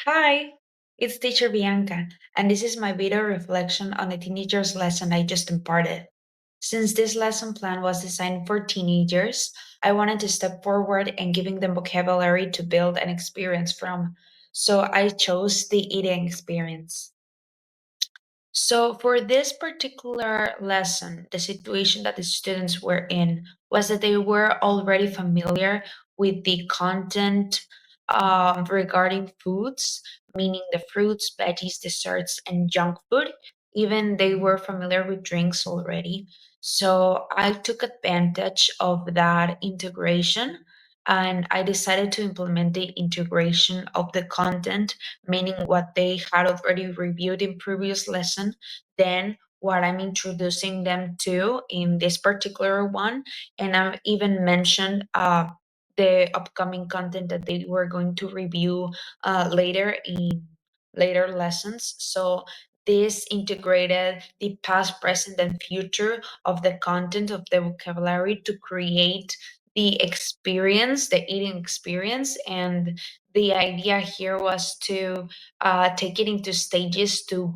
Hi, it's teacher Bianca, and this is my video reflection on a teenager's lesson I just imparted. Since this lesson plan was designed for teenagers, I wanted to step forward and giving them vocabulary to build an experience from. So I chose the eating experience. So, for this particular lesson, the situation that the students were in was that they were already familiar with the content regarding foods, meaning the fruits, veggies, desserts, and junk food. Even they were familiar with drinks already. So, I took advantage of that integration and I decided to implement the integration of the content, meaning what they had already reviewed in previous lesson, then what I'm introducing them to in this particular one. And I've even mentioned the upcoming content that they were going to review later in later lessons. So this integrated the past, present, and future of the content of the vocabulary to create the experience, the eating experience. And the idea here was to take it into stages to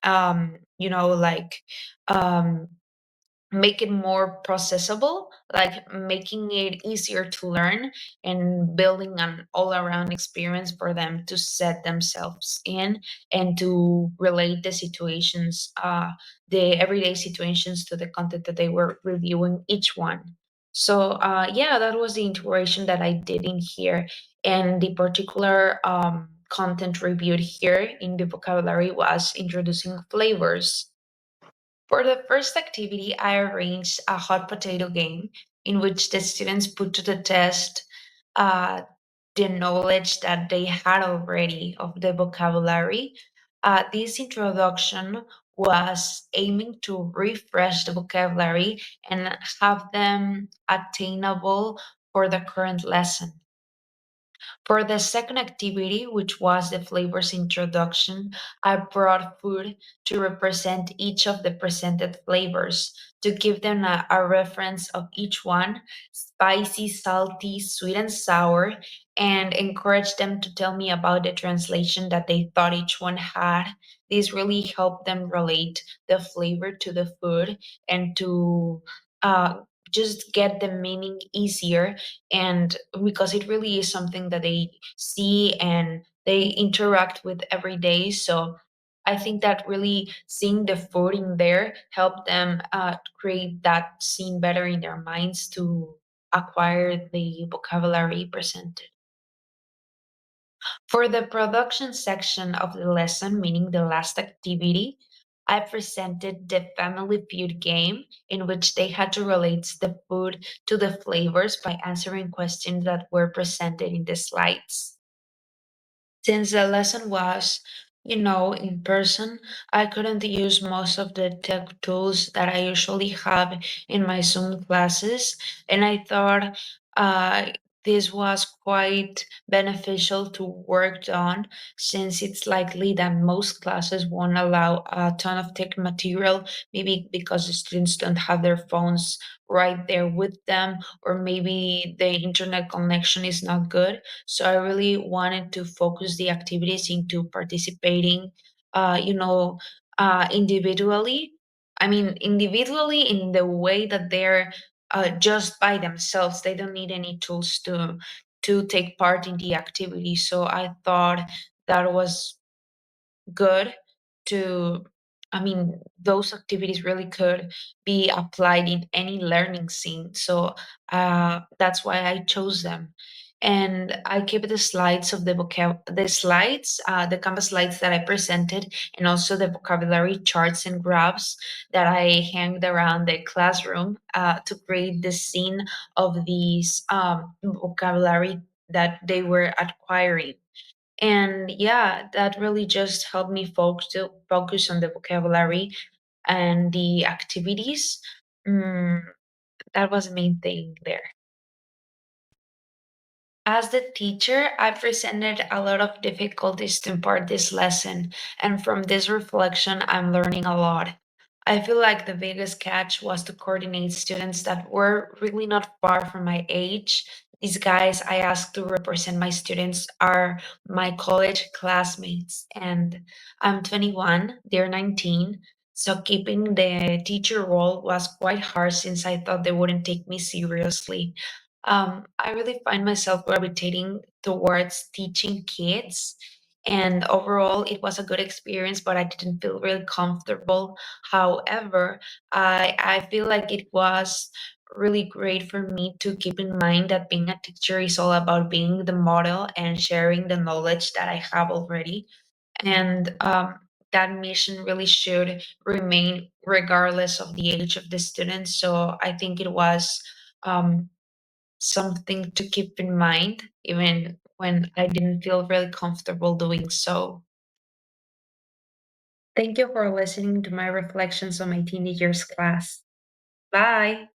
like um make it more processable, like making it easier to learn and building an all around experience for them to set themselves in and to relate the situations, the everyday situations to the content that they were reviewing each one. So, yeah, that was the integration that I did in here. And the particular content reviewed here in the vocabulary was introducing flavors. For the first activity, I arranged a hot potato game in which the students put to the test uh, the knowledge that they had already of the vocabulary. This introduction was aiming to refresh the vocabulary and have them attainable for the current lesson. For the second activity, which was the flavors introduction, I brought food to represent each of the presented flavors to give them a reference of each one: spicy, salty, sweet, and sour, and encourage them to tell me about the translation that they thought each one had. This really helped them relate the flavor to the food and to uh, just get the meaning easier, and because it really is something that they see and they interact with every day. So I think that really seeing the food in there helped them create that scene better in their minds to acquire the vocabulary presented. For the production section of the lesson, meaning the last activity, I presented the Family Feud game in which they had to relate the food to the flavors by answering questions that were presented in the slides. Since the lesson was, in person, I couldn't use most of the tech tools that I usually have in my Zoom classes. And I thought this was quite beneficial to work on, since it's likely that most classes won't allow a ton of tech material, maybe because the students don't have their phones right there with them, or maybe the internet connection is not good. So I really wanted to focus the activities into participating, individually. I mean, individually in the way that they're just by themselves. They don't need any tools to take part in the activity. So I thought that was good to, I mean, those activities really could be applied in any learning scene. So that's why I chose them. And I kept the slides of the slides, the Canvas slides that I presented, and also the vocabulary charts and graphs that I hanged around the classroom to create the scene of these vocabulary that they were acquiring. And yeah, that really just helped me focus on the vocabulary and the activities. Mm, that was the main thing there. As the teacher, I presented a lot of difficulties to impart this lesson, and from this reflection, I'm learning a lot. I feel like the biggest catch was to coordinate students that were really not far from my age, These guys I asked to represent my students are my college classmates, and I'm 21, they're 19. So keeping the teacher role was quite hard since I thought they wouldn't take me seriously. I really find myself gravitating towards teaching kids. And overall, it was a good experience, but I didn't feel really comfortable. However, I feel like it was really great for me to keep in mind that being a teacher is all about being the model and sharing the knowledge that I have already. And that mission really should remain regardless of the age of the student. So I think it was um, something to keep in mind, even when I didn't feel really comfortable doing so. Thank you for listening to my reflections on my teenagers class. Bye.